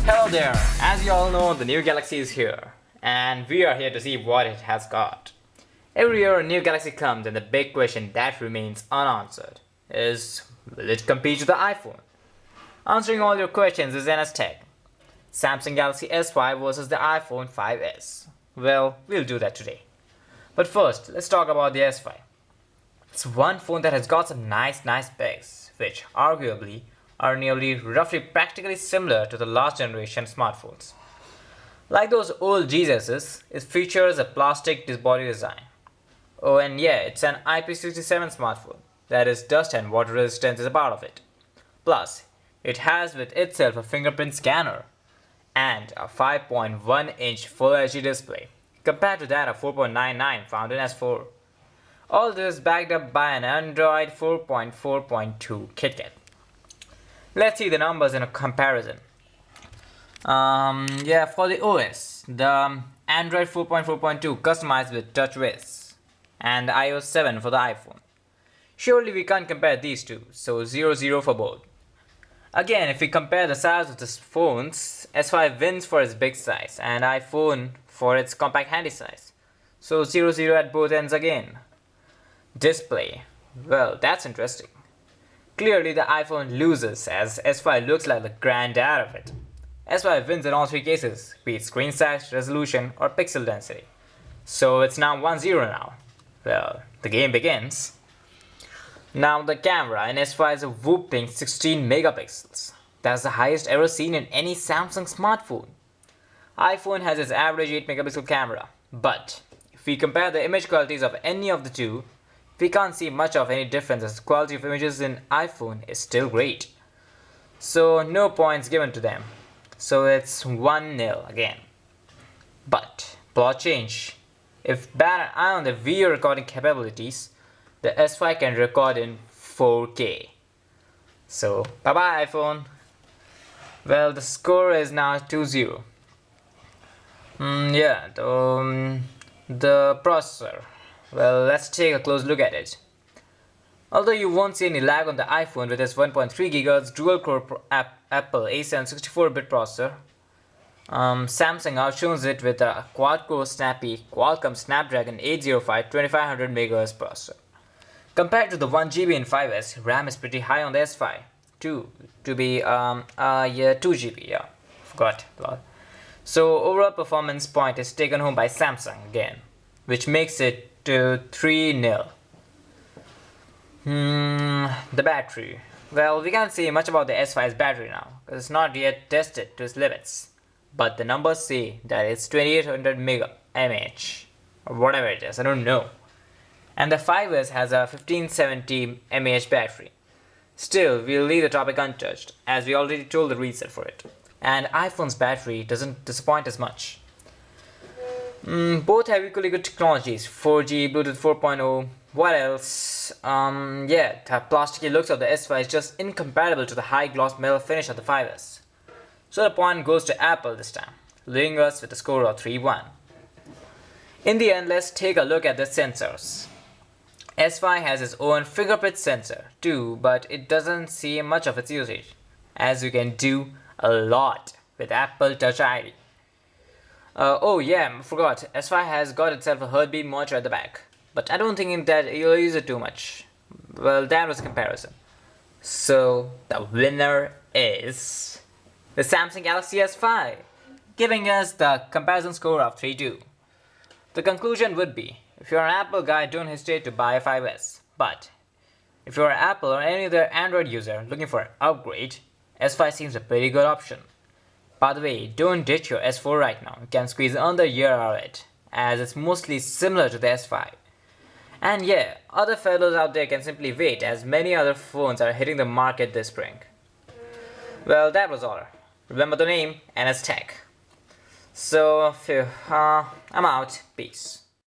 Hello there, as you all know, the new Galaxy is here, and we are here to see what it has got. Every year a new Galaxy comes and the big question that remains unanswered is, will it compete with the iPhone? Answering all your questions is NStech. Samsung Galaxy S5 versus the iPhone 5s. Well, we'll do that today. But first, let's talk about the S5. It's one phone that has got some nice specs, which arguably are nearly roughly practically similar to the last generation smartphones. Like those old Jesuses, it features a plastic body design. Oh, and yeah, it's an IP67 smartphone. That is, dust and water resistance is a part of it. Plus, it has with itself a fingerprint scanner and a 5.1-inch Full HD display, compared to that of 4.99 found in S4. All this backed up by an Android 4.4.2 KitKat. Let's see the numbers in a comparison. For the OS, the Android 4.4.2 customized with TouchWiz, and iOS 7 for the iPhone. Surely we can't compare these two, so 0-0 for both. Again, if we compare the size of the phones, S5 wins for its big size and iPhone for its compact handy size. So 0-0 at both ends again. Display. Well, that's interesting. Clearly the iPhone loses as S5 looks like the granddad of it. S5 wins in all three cases, be it screen size, resolution or pixel density. So it's now 1-0 now. Well, the game begins. Now the camera in S5 is a whopping 16 megapixels. That's the highest ever seen in any Samsung smartphone. iPhone has its average 8 megapixel camera, but if we compare the image qualities of any of the two, we can't see much of any difference as the quality of images in iPhone is still great. So no points given to them. So it's 1-0 again. But plot change. If bat an eye on the video recording capabilities, the S5 can record in 4K. So bye bye iPhone. Well, the score is now 2-0. The processor. Well, let's take a close look at it. Although you won't see any lag on the iPhone with its 1.3 GHz dual-core Apple A7 64-bit processor, Samsung outshines it with a quad-core snappy Qualcomm Snapdragon 805 2500 MHz processor. Compared to the 1GB in 5S, RAM is pretty high on the S5. 2 GB, forgot. So overall performance point is taken home by Samsung again, which makes it to 3-0. The battery. Well, we can't say much about the S5's battery now, because it's not yet tested to its limits. But the numbers say that it's 2800 mAh, or whatever it is, I don't know. And the 5S has a 1570 mAh battery. Still, we'll leave the topic untouched, as we already told the reason for it. And iPhone's battery doesn't disappoint as much. Both have equally good technologies, 4G, Bluetooth 4.0, what else? The plasticky looks of the S5 is just incompatible to the high gloss metal finish of the 5S. So the point goes to Apple this time, leaving us with a score of 3-1. In the end, let's take a look at the sensors. S5 has its own fingerprint sensor too, but it doesn't see much of its usage, as you can do a lot with Apple Touch ID. I forgot, S5 has got itself a heartbeat monitor at the back, but I don't think that you'll use it too much. Well, that was a comparison. So the winner is the Samsung Galaxy S5, giving us the comparison score of 3-2. The conclusion would be, if you're an Apple guy, don't hesitate to buy a 5S. But if you're an Apple or any other Android user looking for an upgrade, S5 seems a pretty good option. By the way, don't ditch your S4 right now. You can squeeze another year out of it, as it's mostly similar to the S5. And yeah, other fellows out there can simply wait, as many other phones are hitting the market this spring. Well, that was all. Remember the name, NStech. So, I'm out. Peace.